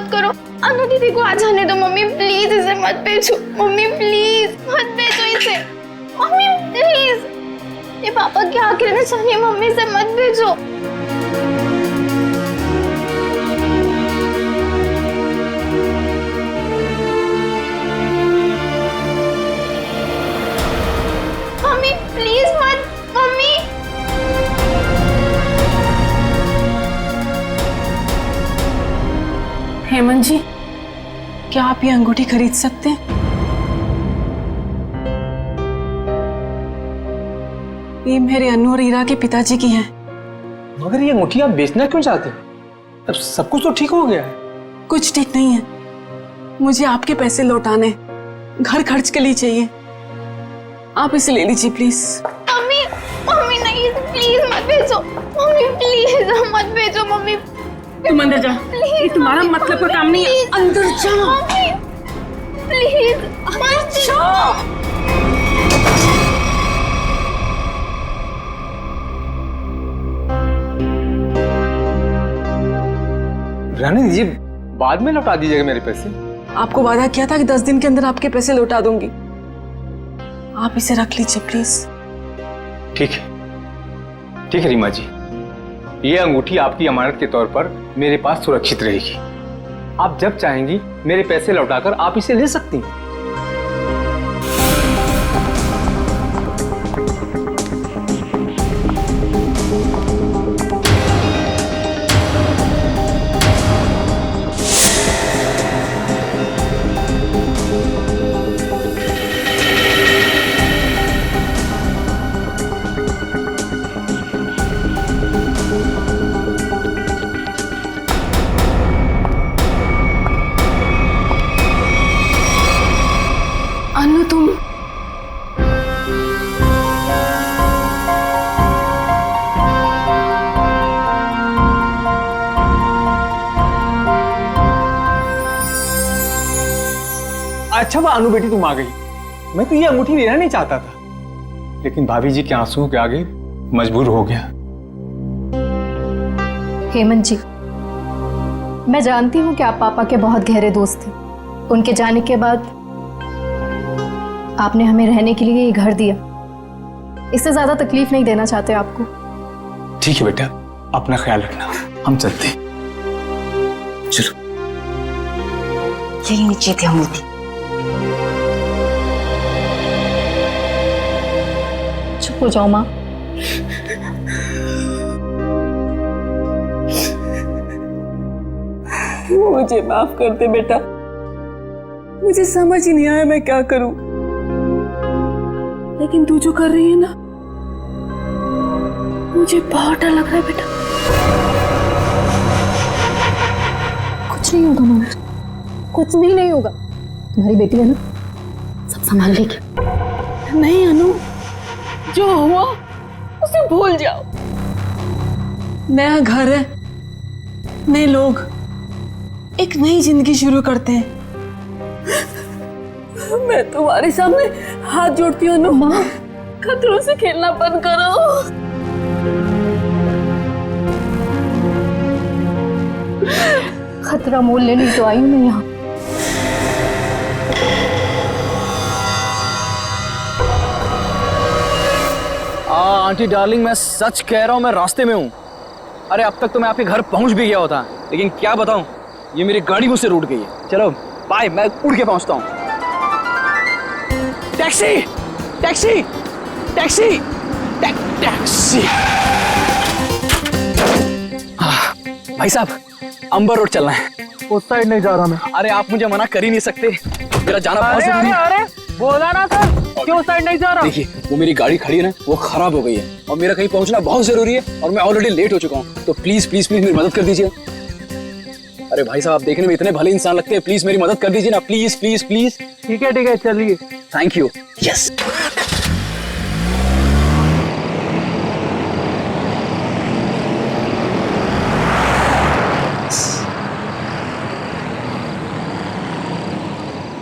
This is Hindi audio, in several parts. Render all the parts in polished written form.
मत करो। अनु दीदी को आ जाने दो मम्मी, प्लीज इसे मत भेजो मम्मी, प्लीज मत भेजो इसे मम्मी, प्लीज। ये पापा क्या कहना चाहिए मम्मी, से मत भेजो। मम्मी प्लीज मत, मम्मी। हेमंत जी, क्या आप ये अंगूठी खरीद सकते हैं? ये मेरे अनु और हीरा के पिताजी की है। मगर ये अंगूठी आप बेचना क्यों चाहते हैं? अब सब कुछ तो ठीक हो गया है। कुछ ठीक नहीं है, मुझे आपके पैसे लौटाने, घर खर्च के लिए चाहिए। आप इसे ले लीजिए प्लीज। मम्मी मम्मी नहीं, प्लीज मत भेजो मम्मी, प्लीज मत भेजो मम्मी। तुम अंदर जा, ये तुम्हारा मतलब का काम नहीं है। अंदर जा मम्मी, प्लीज मत जाओ। रहने दीजिए, बाद में लौटा दीजिएगा मेरे पैसे। आपको वादा किया था कि 10 दिन के अंदर आपके पैसे लौटा दूंगी। आप इसे रख लीजिए प्लीज। ठीक है रीमा जी, ये अंगूठी आपकी अमानत के तौर पर मेरे पास सुरक्षित रहेगी। आप जब चाहेंगी मेरे पैसे लौटाकर आप इसे ले सकती हैं। अनु तुम अच्छा वो अनु बेटी तुम आ गई। मैं तो ये अंगूठी लेना नहीं चाहता था, लेकिन भाभी जी के आंसुओं के आगे मजबूर हो गया। हेमंत जी, मैं जानती हूँ कि आप पापा के बहुत गहरे दोस्त थे। उनके जाने के बाद आपने हमें रहने के लिए ये घर दिया। इससे ज्यादा तकलीफ नहीं देना चाहते आपको। ठीक है बेटा, अपना ख्याल रखना, हम चलते हैं। चलो। यही नीचे थे अंगूठी। चुप हो जाओ माँ। मुझे माफ कर दे बेटा, मुझे समझ ही नहीं आया मैं क्या करूं। लेकिन तू जो कर रही है ना, मुझे बहुत डर लग रहा है बेटा। कुछ नहीं होगा मामा, कुछ भी नहीं होगा। तुम्हारी बेटी है ना, सब संभाल लेगी। नहीं अनु, जो हुआ उसे भूल जाओ। नया घर है, नए लोग, एक नई जिंदगी शुरू करते हैं। मैं तुम्हारे सामने हाथ जोड़ती हूँ अनु, माँ खतरों से खेलना बंद करो। खतरा मोल लेने तो आई हूँ मैं यहाँ। आंटी डार्लिंग, मैं सच कह रहा हूँ, मैं रास्ते में हूँ। अरे अब तक तो मैं आपके घर पहुँच भी गया होता, लेकिन क्या बताऊँ, ये मेरी गाड़ी मुझसे रूठ गई है। चलो बाय, मैं उड़ के पहुँचता हूँ। Taxi taxi taxi taxi. भाई साहब, अंबर रोड चलना है। उस साइड नहीं जा रहा मैं। अरे आप मुझे मना कर ही नहीं सकते, मेरा जाना बहुत जरूरी है। अरे बोला ना सर, क्यों साइड नहीं जा रहा? देखिए, वो मेरी गाड़ी खड़ी है ना, वो खराब हो गई है और मेरा कहीं पहुंचना बहुत जरूरी है और मैं ऑलरेडी लेट हो चुका हूँ। तो प्लीज प्लीज प्लीज मेरी मदद कर दीजिए। अरे भाई साहब, आप देखने में इतने भले इंसान लगते हैं, प्लीज मेरी मदद कर दीजिए ना, प्लीज प्लीज प्लीज। ठीक है चलिए। Thank you. यस।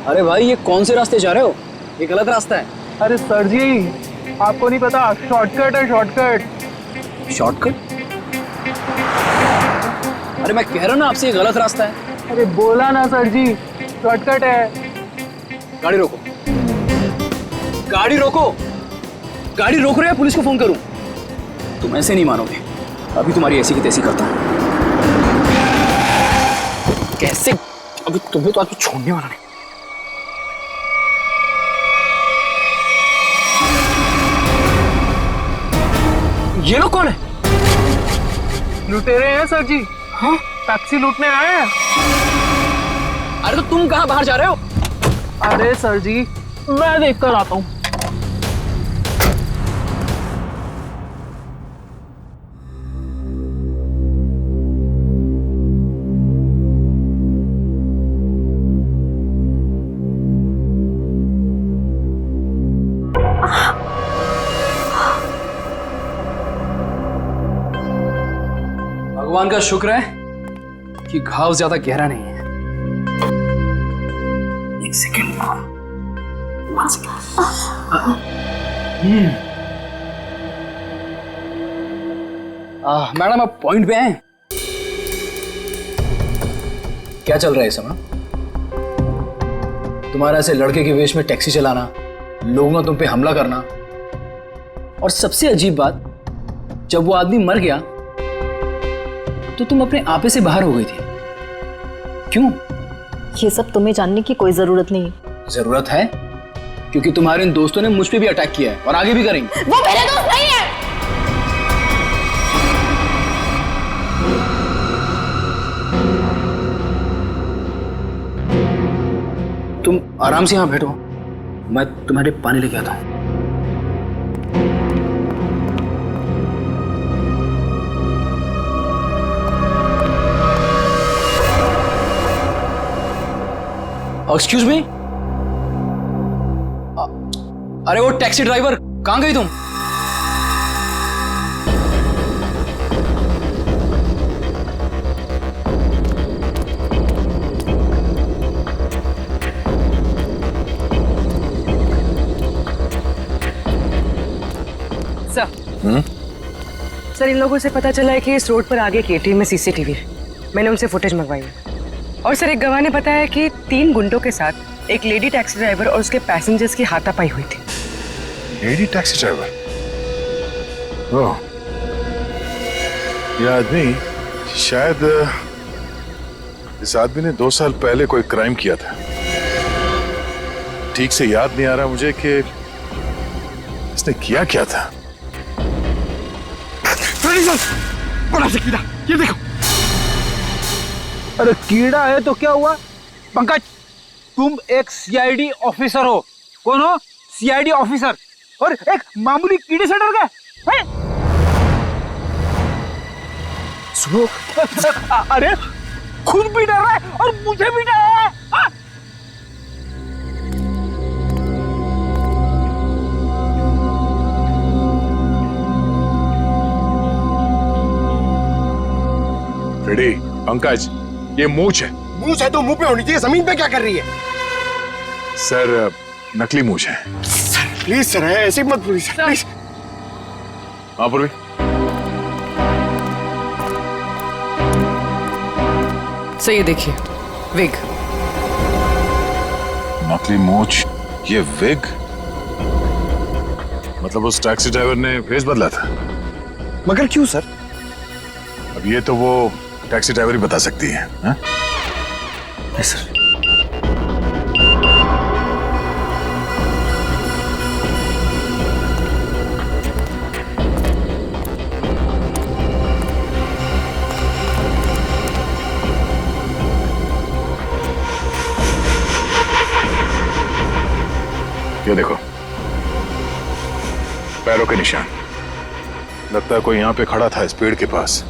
अरे भाई, ये कौन से रास्ते जा रहे हो? ये गलत रास्ता है। अरे सर जी, आपको नहीं पता, शॉर्टकट है, शॉर्टकट। शॉर्टकट? अरे मैं कह रहा हूं ना आपसे, ये गलत रास्ता है। अरे बोला ना सर जी, शॉर्टकट है। गाड़ी रोको, गाड़ी रोको, गाड़ी रोक रहे हैं, पुलिस को फोन करूं? तुम ऐसे नहीं मानोगे, अभी तुम्हारी ऐसी की तैसी करता हूं। कैसे? अभी तुम्हें तो आज छोड़ने वाला नहीं। ये लोग कौन है? लुटेरे हैं सर जी। हाँ? टैक्सी लूटने आए हैं। अरे तो तुम कहाँ बाहर जा रहे हो? अरे सर जी, मैं देख कर आता हूँ। भगवान का शुक्र है कि घाव ज्यादा गहरा नहीं है। एक सेकेंड, मैडम आप पॉइंट पे हैं? क्या चल रहा है इस समय? तुम्हारा ऐसे लड़के के वेश में टैक्सी चलाना, लोगों ने तुम पे हमला करना, और सबसे अजीब बात, जब वो आदमी मर गया तो तुम अपने आपे से बाहर हो गई थी। क्यों? ये सब तुम्हें जानने की कोई जरूरत नहीं है। जरूरत है, क्योंकि तुम्हारे इन दोस्तों ने मुझ पे भी अटैक किया है और आगे भी करेंगे। वो मेरे दोस्त नहीं है। तुम आराम से यहां बैठो, मैं तुम्हारे पानी लेके आता हूं। एक्सक्यूज मी, अरे वो टैक्सी ड्राइवर, कहां गई तुम? सर, इन लोगों से पता चला है कि इस रोड पर आगे केटीएम में सीसीटीवी है। मैंने उनसे फुटेज मंगवाई है। और सर, एक गवाह ने बताया कि 3 गुंडों के साथ एक लेडी टैक्सी ड्राइवर और उसके पैसेंजर्स की हाथापाई हुई थी। Lady taxi driver? ओह, ये आदमी शायद इस आदमी ने 2 साल पहले कोई क्राइम किया था। ठीक से याद नहीं आ रहा मुझे कि इसने किया क्या था। बड़ा सा कीड़ा, ये देखो। अरे कीड़ा है तो क्या हुआ? पंकज, तुम एक सीआईडी ऑफिसर हो। कौन हो? सीआईडी ऑफिसर, और एक मामूली कीड़े से डर गए? सुनो, अरे खुद भी डर रहा है और मुझे भी डर रहा है। हाँ? रेडी? पंकज, ये मूंछ है। मूंछ है तो मुंह पे होनी चाहिए, जमीन पे क्या कर रही है? सर, नकली मूंछ है। प्लीज सर, ऐसे मत बोलिए सर, प्लीज। हाँ पूर्वी, सर ये देखिए, विग। नकली मूंछ, ये विग? मतलब उस टैक्सी ड्राइवर ने भेस बदला था? मगर क्यों सर? अब ये तो वो टैक्सी ड्राइवर ही बता सकती है। हाँ? Yes sir. ये देखो, पैरों के निशान। लगता है कोई यहाँ पे खड़ा था इस पेड़ के पास,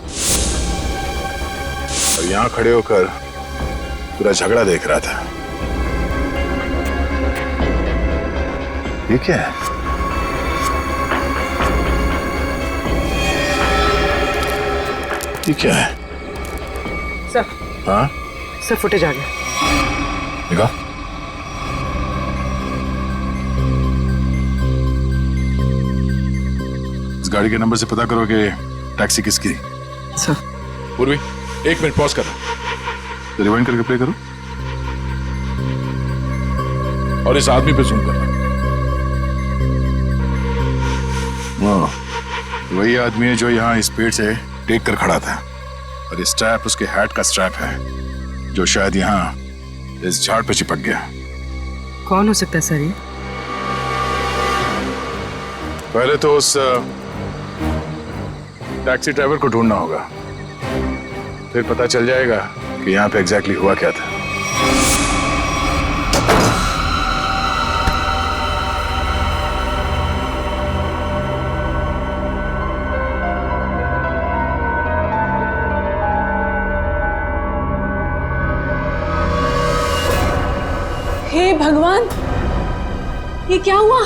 और यहाँ खड़े होकर पूरा झगड़ा देख रहा था। ये क्या है? ये क्या है? सर, हाँ, सर फुटेज आ गया। देखा? इस गाड़ी के नंबर से पता करो कि टैक्सी किसकी। सर। पूर्वी, 1 मिनट पॉज कर। तो रिवाइंड करके प्ले करो और इस आदमी पे जूम करना। हाँ, वही आदमी है जो यहाँ इस पेड़ से टेक कर खड़ा था और इस स्ट्रैप उसके हैट का स्ट्रैप है जो शायद यहाँ इस झाड़ पे चिपक गया। कौन हो सकता है सर ये? पहले तो उस टैक्सी ड्राइवर को ढूंढना होगा, फिर पता चल जाएगा कि यहाँ पे एग्जैक्टली हुआ क्या था। हे भगवान, ये क्या हुआ?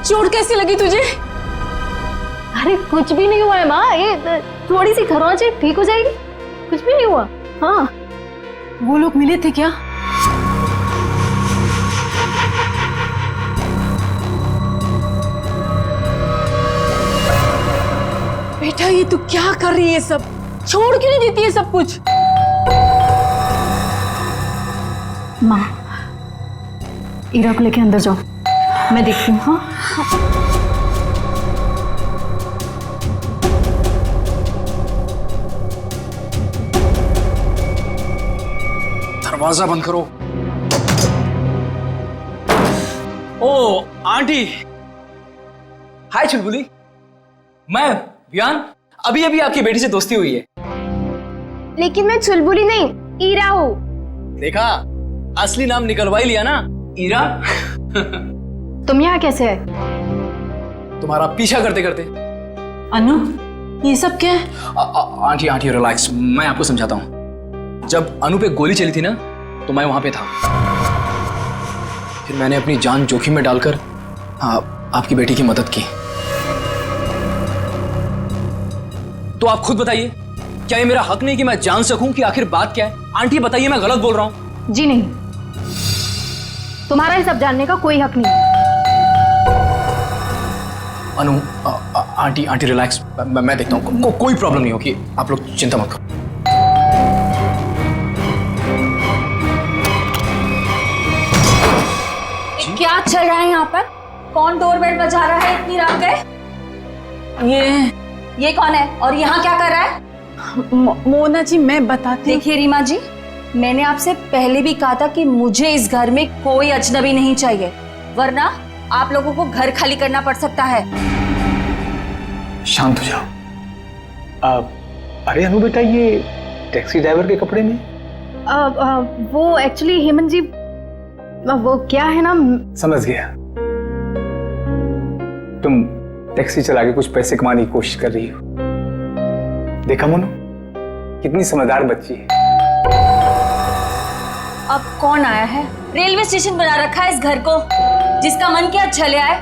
चोट कैसी लगी तुझे? अरे कुछ भी नहीं हुआ है माँ, ये थोड़ी सी खरोंच है, ठीक हो जाएगी, कुछ भी नहीं हुआ। हाँ, वो लोग मिले थे क्या? बेटा ये तू क्या कर रही है? सब छोड़ क्यों नहीं देती है सब कुछ? माँ ईरा को लेके अंदर जाओ, मैं देखती हूँ। हाँ दरवाजा बंद करो। ओ आंटी, हाय चुलबुली, मैं वियान, अभी अभी आपकी बेटी से दोस्ती हुई है। लेकिन मैं चुलबुली नहीं, ईरा हूँ। देखा, असली नाम निकलवा ही लिया ना, ईरा। तुम यहाँ कैसे आए? तुम्हारा पीछा करते करते। अनु, ये सब क्या है? आंटी आंटी रिलैक्स, मैं आपको समझाता हूँ। जब अनु पे गोली चली थी ना, तो मैं वहां पे था। फिर मैंने अपनी जान जोखिम में डालकर आपकी बेटी की मदद की। तो आप खुद बताइए, क्या ये मेरा हक नहीं कि मैं जान सकूं कि आखिर बात क्या है? आंटी बताइए, मैं गलत बोल रहा हूं? जी नहीं, तुम्हारा ये सब जानने का कोई हक नहीं। अनु, आंटी आंटी रिलैक्स, मैं देखता हूँ, कोई प्रॉब्लम नहीं होगी, आप लोग चिंता मत करो। क्या चल रहा है यहाँ पर? कौन डोरबेल बजा रहा है इतनी रात गए? ये कौन है और यहाँ क्या कर रहा है? मोना जी मैं बताती हूँ। देखिए रीमा जी, मैंने आपसे पहले भी कहा था कि मुझे इस घर में कोई अजनबी नहीं चाहिए, वरना आप लोगों को घर खाली करना पड़ सकता है। शांत हो जाओ। अरे अनु बेटा, ये टैक्सी ड्राइवर के कपड़े में? वो एक्चुअली हेमंत जी, वो क्या है ना। समझ गया, तुम टैक्सी चला के कुछ पैसे कमाने की कोशिश कर रही हो। देखा मोनू, कितनी समझदार बच्ची है। अब कौन आया है? रेलवे स्टेशन बना रखा है इस घर को, जिसका मन किया चले आए।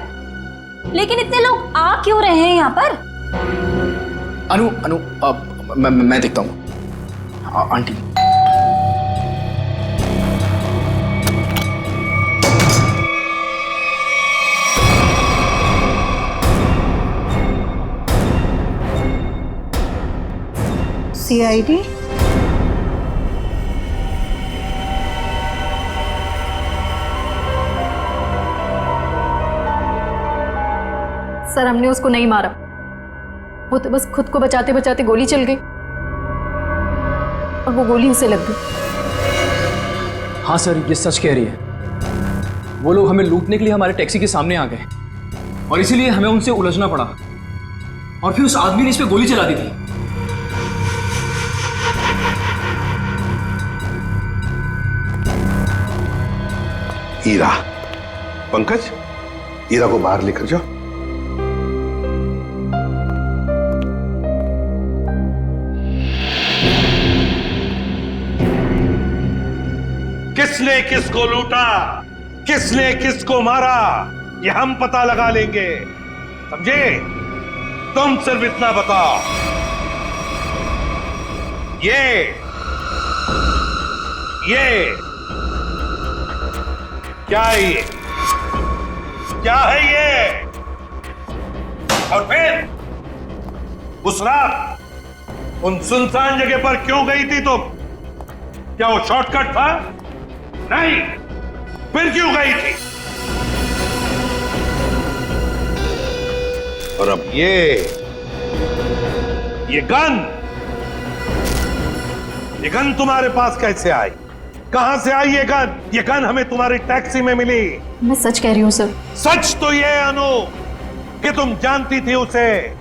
लेकिन इतने लोग आ क्यों रहे हैं यहाँ पर? अनु अनु, मैं देखता हूँ। Aunty, CID? सर, हमने उसको नहीं मारा, वो तो बस खुद को बचाते बचाते गोली चल गई और वो गोली उसे लग गई। हाँ सर, ये सच कह रही है। वो लोग हमें लूटने के लिए हमारे टैक्सी के सामने आ गए और इसीलिए हमें उनसे उलझना पड़ा, और फिर उस आदमी ने इस पे गोली चला दी थी। ईरा, पंकज, ईरा को बाहर लेकर जाओ। किसने किसको लूटा, किसने किसको मारा, ये हम पता लगा लेंगे, समझे? तुम सिर्फ इतना बताओ, ये क्या है? ये क्या है ये? और फिर उस रात उन सुनसान जगह पर क्यों गई थी तुम? क्या वो शॉर्टकट था? नहीं। फिर क्यों गई थी? और अब ये गन तुम्हारे पास कैसे आई? कहां से आई ये गन? ये गन हमें तुम्हारी टैक्सी में मिली। मैं सच कह रही हूँ सर। सच तो ये है अनु कि तुम जानती थी उसे।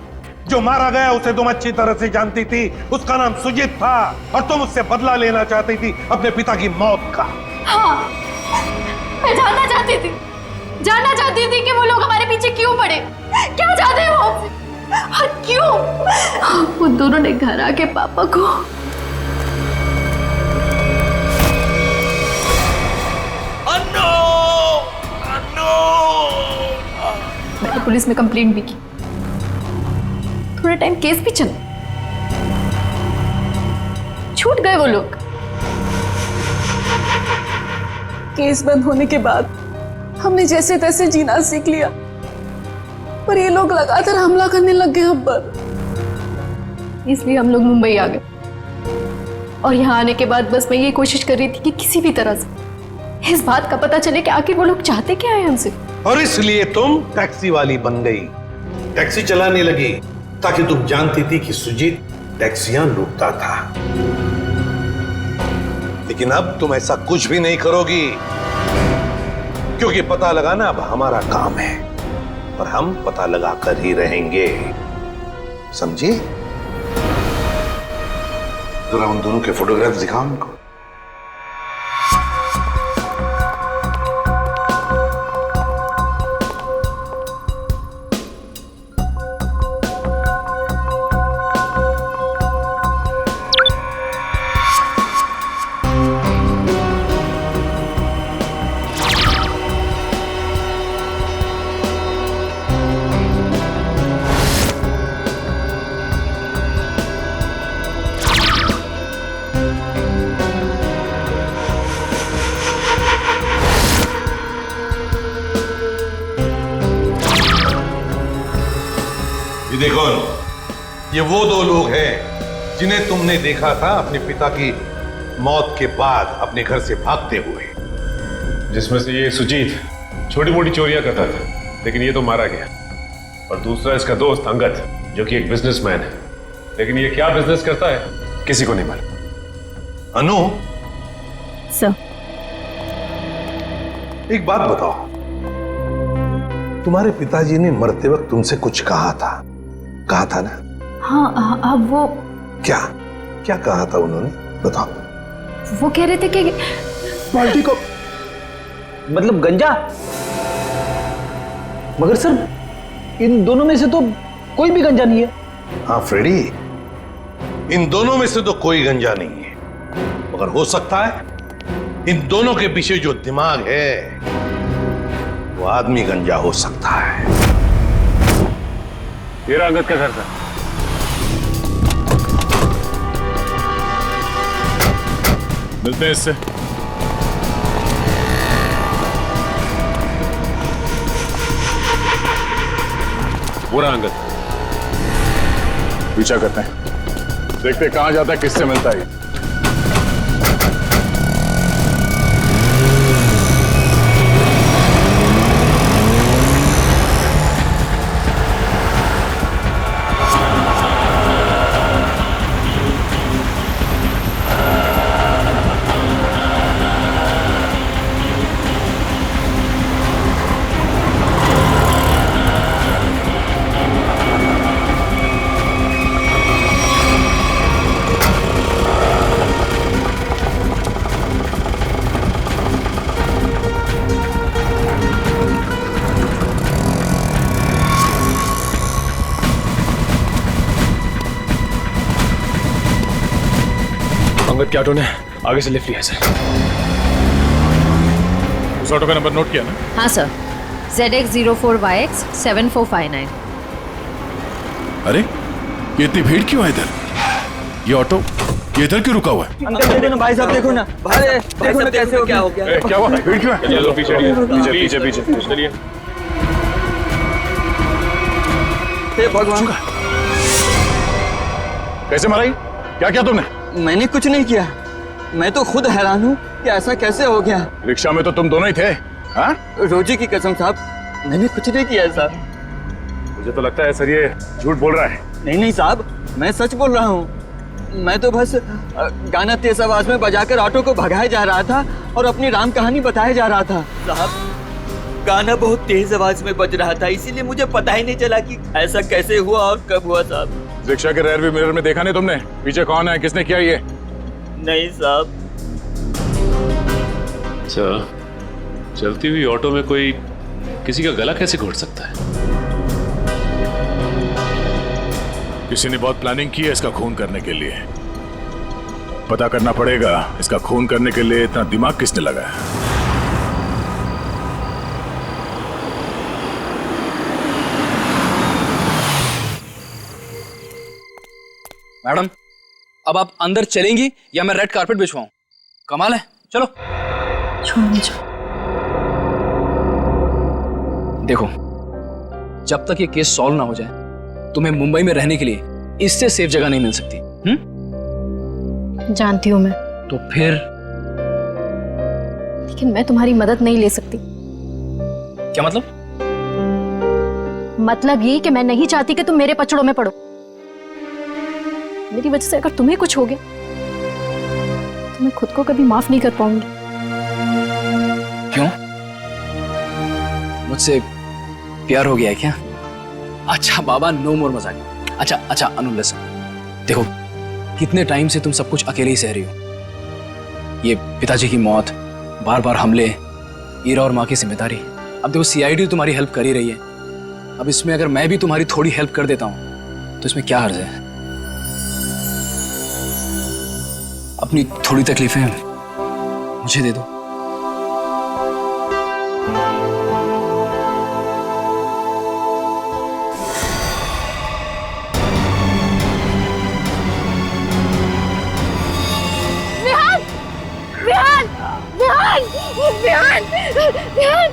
जो मारा गया उसे तुम अच्छी तरह से जानती थी। उसका नाम सुजीत था और तुम उससे बदला लेना चाहती थी अपने पिता की मौत का। हाँ, मैं जानना चाहती थी कि वो लोग हमारे पीछे क्यों पड़े, क्या चाहते हैं वो हमसे और क्यों। वो दोनों ने घर आके पापा को मैंने पुलिस में कंप्लेंट भी की, थोड़ा टाइम केस भी चला, छूट गए वो लोग। केस बंद होने के बाद हमने जैसे तैसे जीना सीख लिया, पर ये लोग लगातार हमला करने लग गए हम पर। इसलिए हम लोग मुंबई आ गए और यहाँ आने के बाद बस मैं ये कोशिश कर रही थी कि किसी भी तरह से इस बात का पता चले कि आखिर वो लोग चाहते क्या है हमसे। और इसलिए तुम टैक्सी वाली बन गई, टैक्सी चलाने लगी, ताकि तुम जानती थी कि सुजीत टैक्सियां लूटता था। लेकिन अब तुम ऐसा कुछ भी नहीं करोगी, क्योंकि पता लगाना अब हमारा काम है और हम पता लगा कर ही रहेंगे, समझी? जरा उन दोनों के फोटोग्राफ्स दिखाओ उनको। देखो, ये वो दो लोग हैं जिन्हें तुमने देखा था अपने पिता की मौत के बाद अपने घर से भागते हुए। जिसमें से ये सुजीत छोटी मोटी चोरियां करता था, लेकिन ये तो मारा गया। और दूसरा इसका दोस्त अंगद, जो कि एक बिजनेसमैन है, लेकिन ये क्या बिजनेस करता है किसी को नहीं मालूम। अनु सर, एक बात बताओ, तुम्हारे पिताजी ने मरते वक्त तुमसे कुछ कहा था ना? हाँ, अब वो क्या क्या कहा था उन्होंने, बताओ। वो कह रहे थे कि बाल्टी को मतलब गंजा। मगर सर, इन दोनों में से तो कोई भी गंजा नहीं है। हाँ फ्रेडी, इन दोनों में से तो कोई गंजा नहीं है, मगर हो सकता है इन दोनों के पीछे जो दिमाग है वो आदमी गंजा हो सकता है। ये रहा अंगद का घर था। मिलते हैं इससे। वो रहा अंगद। पीछा करते हैं, देखते हैं कहां जाता है, किससे मिलता है। अंगद के ऑटो ने आगे से लिफ्ट लिया सर। उस ऑटो का नंबर नोट किया ना? हाँ सर, ZX04YX 7459। अरे ये इतनी भीड़ क्यों है इधर? ये ऑटो ये इधर क्यों रुका हुआ है? अंकल देखो ना, भाई साहब देखो ना, भाई देखो ना कैसे हो, क्या हो गया? क्या हुआ? भीड़ क्यों है? चलो पीछे पीछे पीछे पीछे चलिए। हे भगवान, कैसे मारा? क्या किया तुमने? मैंने कुछ नहीं किया। मैं तो खुद हैरान हूँ कि ऐसा कैसे हो गया। रिक्शा में तो तुम दोनों ही थे। हाँ? रोजी की कसम साहब, मैंने कुछ नहीं किया साहब। मुझे तो लगता है सर ये झूठ बोल रहा है। नहीं साहब, मैं सच बोल रहा हूँ। मैं तो बस गाना तेज आवाज में बजाकर ऑटो को भगाया जा रहा था और अपनी राम कहानी बताया जा रहा था। साहब, गाना बहुत तेज आवाज में बज रहा था, इसीलिए मुझे पता ही नहीं चला कि ऐसा कैसे हुआ और कब हुआ साहब। रिक्शा के रेयर व्यू मिरर में देखा नहीं तुमने? पीछे कौन है, किसने किया ये? नहीं साहब। अच्छा, चलती हुई ऑटो में कोई किसी का गला कैसे घोट सकता है? किसी ने बहुत प्लानिंग की है इसका खून करने के लिए। पता करना पड़ेगा इसका खून करने के लिए इतना दिमाग किसने लगाया। मैडम, अब आप अंदर चलेंगी या मैं रेड कारपेट बिछवाऊं? कमाल है, चलो। छोड़ मुझे। देखो, जब तक ये केस सॉल्व ना हो जाए तुम्हें मुंबई में रहने के लिए इससे सेफ जगह नहीं मिल सकती। जानती हूँ मैं, तो फिर? लेकिन मैं तुम्हारी मदद नहीं ले सकती। क्या मतलब? मतलब ये कि मैं नहीं चाहती कि तुम मेरे पचड़ों में पड़ो। मेरी वजह से अगर तुम्हें कुछ हो गया तो मैं खुद को कभी माफ नहीं कर पाऊंगी। क्यों? मुझसे प्यार हो गया है क्या? अच्छा बाबा, नो मोर मजाक। अच्छा अनु, लिसन, देखो कितने टाइम से तुम सब कुछ अकेले ही सह रही हो। ये पिताजी की मौत, बार बार हमले, ईरा और माँ की जिम्मेदारी। अब देखो सीआईडी तुम्हारी हेल्प कर ही रही है। अब इसमें अगर मैं भी तुम्हारी थोड़ी हेल्प कर देता हूँ तो इसमें क्या हर्ज है? अपनी थोड़ी तकलीफें मुझे दे दो। विहान! विहान! विहान! विहान! विहान!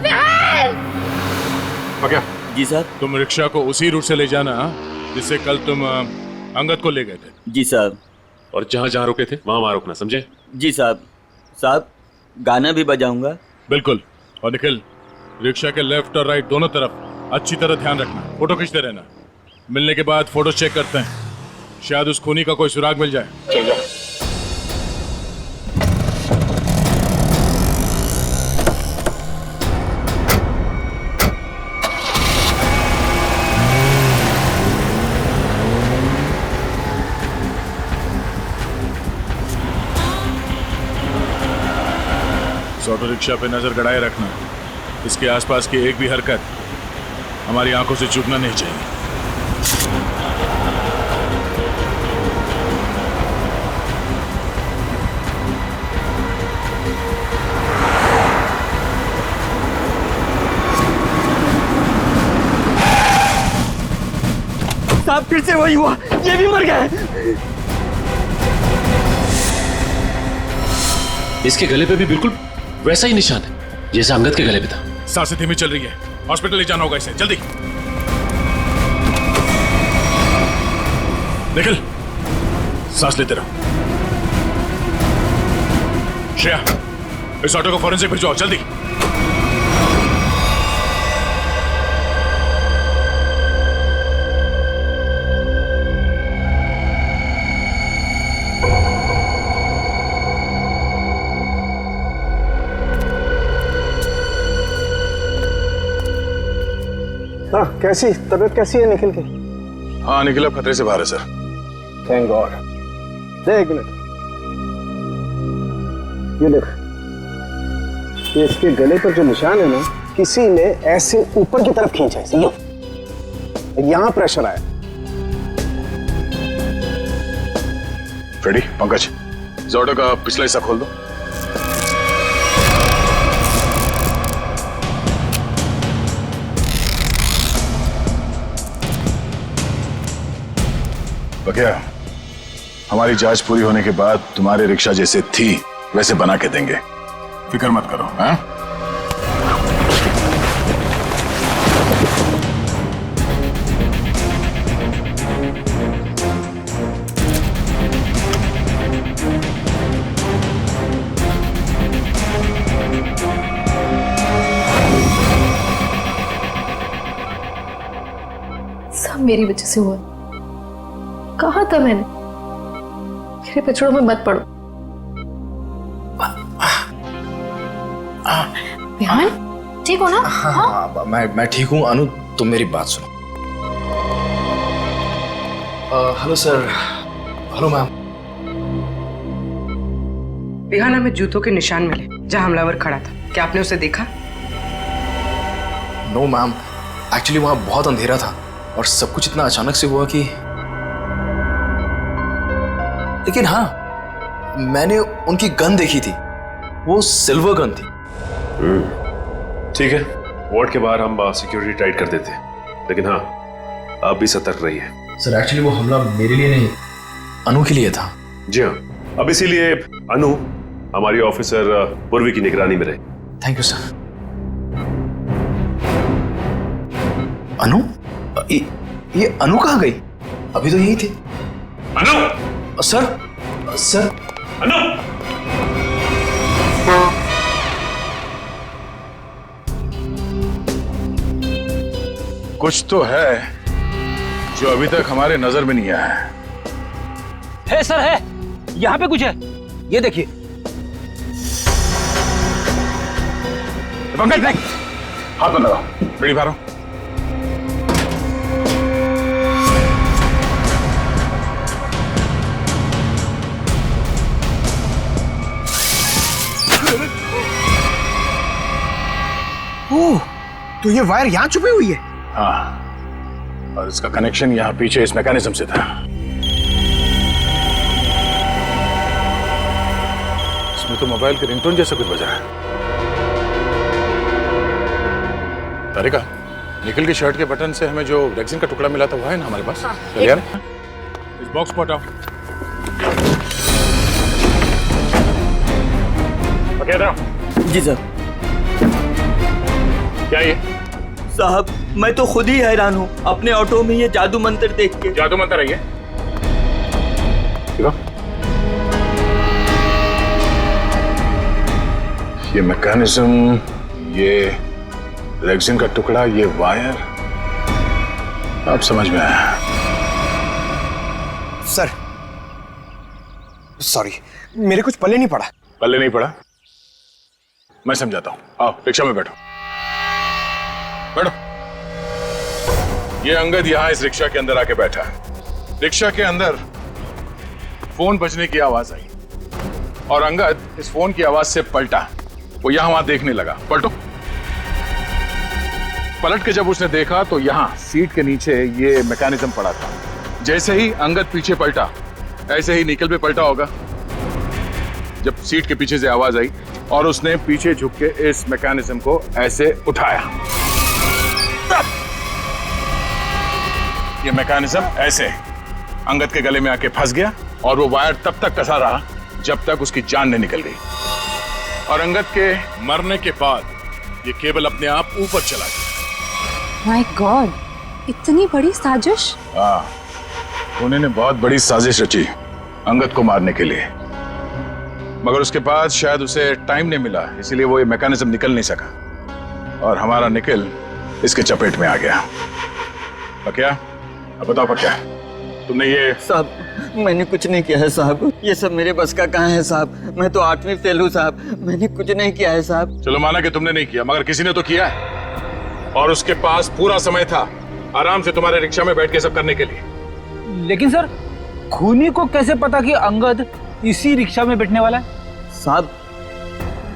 विहान! क्या? जी सर। तुम रिक्शा को उसी रूट से ले जाना जिससे कल तुम अंगद को ले गए थे। जी साहब। और जहां जहां रुके थे वहां रुकना, समझे? जी साहब। साहब, गाना भी बजाऊंगा। बिल्कुल। और निखिल, रिक्शा के लेफ्ट और राइट दोनों तरफ अच्छी तरह ध्यान रखना, फोटो खींचते रहना। मिलने के बाद फोटो चेक करते हैं, शायद उस खूनी का कोई सुराग मिल जाए। चलो। ऑटो रिक्शा पे नजर गड़ाए रखना। इसके आसपास की एक भी हरकत हमारी आंखों से चूकना नहीं चाहिए। साहब, फिर से वही हुआ, ये भी मर गए। इसके गले पे भी बिल्कुल वैसा ही निशान है जैसा अंगद के गले पे था। सांसें धीमी चल रही है, हॉस्पिटल ले जाना होगा इसे, जल्दी। निखिल, सांस लेते रहो। श्रेया, इस ऑटो को फॉरेंसिक भिजवाओ, जल्दी। हाँ, कैसी तबीयत कैसी है निखिल की? हाँ, निखिल अब खतरे से बाहर है सर। Thank God. देख एक मिनट, ये देख, ये इसके गले पर जो निशान है ना, किसी ने ऐसे ऊपर की तरफ खींचा है, यहां प्रेशर आया। फ्रेडी, पंकज, इस ऑटो का पिछला हिस्सा खोल दो। बकिया, हमारी जांच पूरी होने के बाद तुम्हारे रिक्शा जैसे थी वैसे बना के देंगे, फिक्र मत करो। हाँ? मेरी वजह से हुआ। कहा था मैंने, मेरे पछड़ों में मत पड़ो। विहान, ठीक हो ना? हाँ, मैं ठीक हूँ। अनु, तुम मेरी बात सुनो। Hello sir. Hello ma'am. Vihan, हमें जूतों के निशान मिले जहां हमलावर खड़ा था। क्या आपने उसे देखा? नो मैम, एक्चुअली वहां बहुत अंधेरा था और सब कुछ इतना अचानक से हुआ कि, लेकिन हाँ, मैंने उनकी गन देखी थी। वो सिल्वर गन थी। ठीक है, वार्ड के बाहर हम सिक्योरिटी टाइट कर देते हैं, लेकिन हाँ, आप भी सतर्क रहिए। सर एक्चुअली वो हमला मेरे लिए नहीं, अनु के लिए था। जी हाँ, अब इसीलिए अनु हमारी ऑफिसर पूर्वी की निगरानी में रहे। Thank you sir. अनु? ये अनु कहाँ गई? अभी तो यही थी। अनु! सर अनु! कुछ तो है जो अभी तक हमारे नजर में नहीं आया है। सर, है यहाँ पे कुछ है, ये देखिए। पंकज देख, हाथ में लगाओ, बीड़ी भरो। ओह, तो ये वायर यहाँ छुपी हुई है? हाँ, और इसका कनेक्शन यहाँ पीछे इस मैकेनिज्म से था। इसमें तो मोबाइल के रिंगटोन जैसा कुछ बजा है। तारिका, निकल की शर्ट के बटन से हमें जो रेक्सिन का टुकड़ा मिला था वो है ना हमारे पास? चलिए यार, इस बॉक्स को हटाओ। जी सर। क्या ये? साहब, मैं तो खुद ही हैरान हूँ अपने ऑटो में ये जादू मंत्र देख के। जादू मंत्र है ये? देखो, ये मैकेनिज्म, ये रेक्सिन का टुकड़ा, ये वायर, अब समझ में आया। सर, सॉरी, मेरे कुछ पल्ले नहीं पड़ा। पल्ले नहीं पड़ा? मैं समझाता हूँ, आओ रिक्शा में बैठो। बैठो। ये अंगद यहाँ इस रिक्शा के अंदर आके बैठा है। रिक्शा के अंदर फोन बजने की आवाज आई और अंगद इस फोन की आवाज से पलटा। वो यहां वहां देखने लगा। पलटो। पलट के जब उसने देखा तो यहां सीट के नीचे ये मैकेनिज्म पड़ा था। जैसे ही अंगद पीछे पलटा, ऐसे ही निकल पे पलटा होगा जब सीट के पीछे से आवाज आई और उसने पीछे झुक के इस मैकेनिज्म को ऐसे उठाया। ये मैकेनिज्म ऐसे अंगद के गले में आके फंस गया और वो वायर तब तक कसा रहा जब तक उसकी जान नहीं निकल गई। और अंगद के मरने के बाद ये केबल अपने आप ऊपर चला गया। माय गॉड, इतनी बड़ी साजिश। हाँ, उन्होंने बहुत बड़ी साजिश रची अंगद को मारने के लिए, मगर उसके बाद शायद उसे टाइम नहीं मिला, इसीलिए वो ये मैकेनिज्म निकल नहीं सका और हमारा निकल इसके चपेट में आ गया। क्या? अब बताओ क्या तुमने ये? साहब, मैंने कुछ नहीं किया है साहब, ये सब मेरे बस का कहाँ है साहब। मैं तो 8वीं फेल हूँ साहब, मैंने कुछ नहीं किया है साहब। चलो माना कि तुमने नहीं किया, मगर किसी ने तो किया है और उसके पास पूरा समय था आराम से तुम्हारे रिक्शा में बैठ के सब करने के लिए। लेकिन सर, खूनी को कैसे पता कि अंगद इसी रिक्शा में बैठने वाला है? साहब,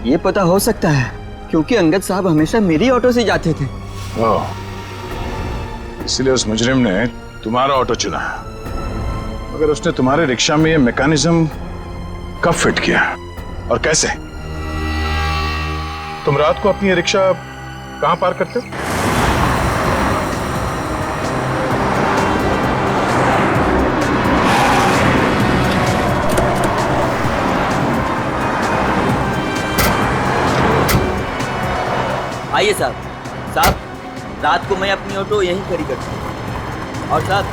ये पता हो सकता है क्योंकि अंगद साहब हमेशा मेरी ऑटो से जाते थे। इसलिए उस मुजरिम ने तुम्हारा ऑटो चुना, मगर उसने तुम्हारे रिक्शा में ये मैकेनिज्म कब फिट किया और कैसे? तुम रात को अपनी ये रिक्शा कहां पार्क करते हो? आइए साहब। साहब, रात को मैं अपनी ऑटो यहीं खड़ी करता हूँ और साहब,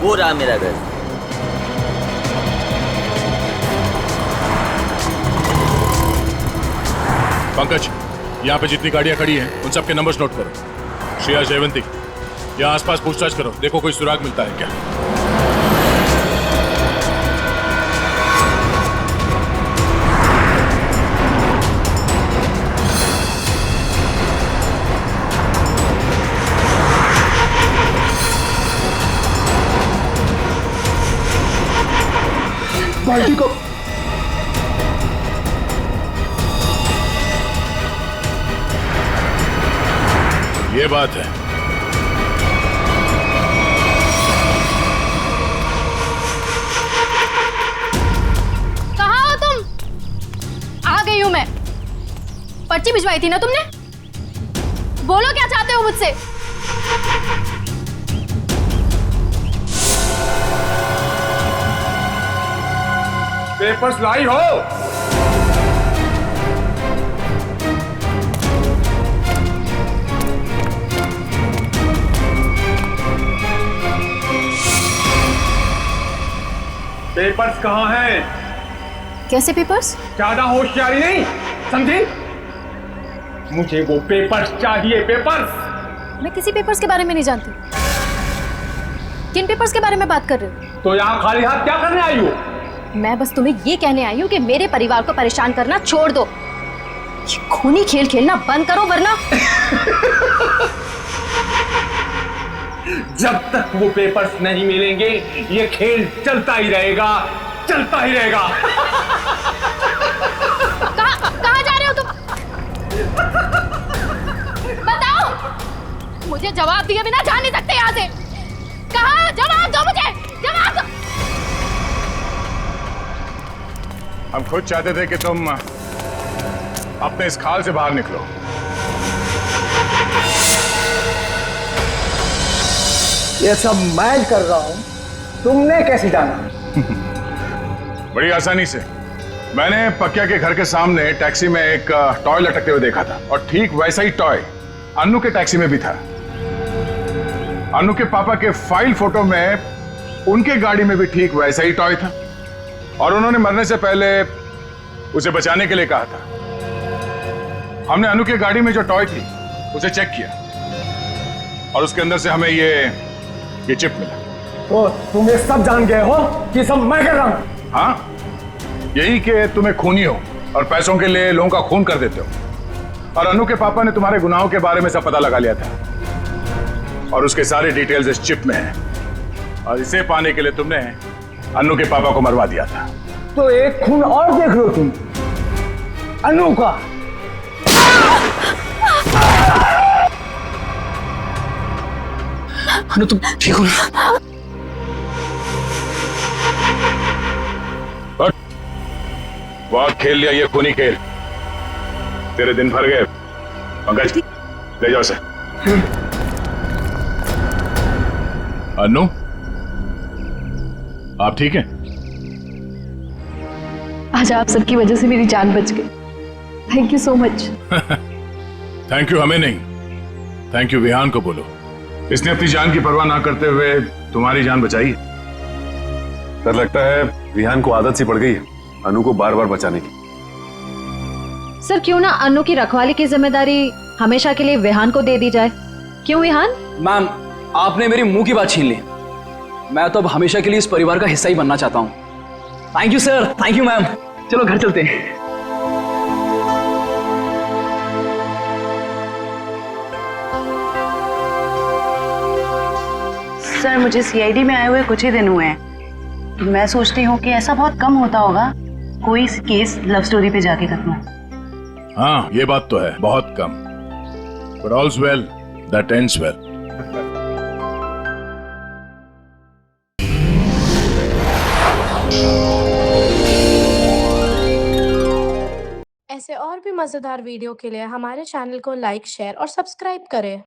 वो रहा मेरा घर। पंकज, यहाँ पे जितनी गाड़ियां खड़ी हैं उन सबके नंबर्स नोट करो। श्रेया जयवंती, यहाँ आसपास पूछताछ करो, देखो कोई सुराग मिलता है क्या। बाल्टी को ये बात है। कहाँ हो तुम? आ गई हूं मैं। पर्ची भिजवाई थी ना तुमने? बोलो क्या चाहते हो मुझसे? पेपर्स लाई हो? पेपर्स कहाँ हैं? कैसे पेपर्स? ज्यादा होशियारी नहीं, समझी? मुझे वो पेपर्स चाहिए, पेपर्स। मैं किसी पेपर्स के बारे में नहीं जानती। किन पेपर्स के बारे में बात कर रहे हो? तो यहाँ खाली हाथ क्या करने आई हो? मैं बस तुम्हें ये कहने आई हूँ कि मेरे परिवार को परेशान करना छोड़ दो। ये खूनी खेल खेलना बंद करो वरना जब तक वो पेपर्स नहीं मिलेंगे ये खेल चलता ही रहेगा, चलता ही रहेगा। कहाँ जा रहे हो तुम? बताओ, मुझे जवाब दिए बिना जा नहीं सकते यहाँ से। कहाँ? जवाब दो मुझे, जवाब दो। हम खुद चाहते थे कि तुम अपने इस खाल से बाहर निकलो। ये सब मैं कर रहा हूं, तुमने कैसे जाना? बड़ी आसानी से। मैंने पक्या के घर के सामने टैक्सी में एक टॉय लटकते हुए देखा था और ठीक वैसा ही टॉय अन्नू के टैक्सी में भी था। अन्नू के पापा के फाइल फोटो में उनके गाड़ी में भी ठीक वैसा ही टॉय था और उन्होंने मरने से पहले उसे बचाने के लिए कहा था। हमने अन्नू के गाड़ी में जो टॉय थी उसे चेक किया और उसके अंदर से हमें ये चिप मिला। तो तुम ये सब जान गए हो कि सब मैं कर रहा हूं? हाँ, यही कि तुम्हें खूनी हो और पैसों के लिए लोगों का खून कर देते हो। और अन्नू के पापा ने तुम्हारे गुनाहों के बारे में सब पता लगा लिया था और उसके सारे डिटेल्स इस चिप में हैं और इसे पाने के लिए तुमने अन्नू के पापा को मरवा दिया था। तो एक खून और देख लो तुम, अन्नू का। अन्नू तुम ठीक हो ना? बहुत खेल लिया ये खूनी खेल, तेरे दिन भर गए। पंकज ले जाओ से। अन्नू आप ठीक हैं? आज आप सबकी वजह से मेरी जान बच गई। Thank you so much. Thank you हमें नहीं, थैंक यू विहान को बोलो। इसने अपनी जान की परवाह ना करते हुए तुम्हारी जान बचाई। डर लगता है विहान को आदत सी पड़ गई है अनु को बार बार बचाने की। सर क्यों ना अनु की रखवाली की जिम्मेदारी हमेशा के लिए विहान को दे दी जाए? क्यों विहान? मैम, आपने मेरी मुंह की बात छीन ली। मैं तो अब हमेशा के लिए इस परिवार का हिस्सा ही बनना चाहता हूँ। Thank you sir, thank you ma'am. चलो घर चलते हैं। सर मुझे सीआईडी में आए हुए कुछ ही दिन हुए हैं। मैं सोचती हूँ कि ऐसा बहुत कम होता होगा कोई केस लव स्टोरी पे जाके खत्म। हाँ ये बात तो है, बहुत कम। But all's well that ends well. ऐसे और भी मजेदार वीडियो के लिए हमारे चैनल को लाइक, शेयर और सब्सक्राइब करें।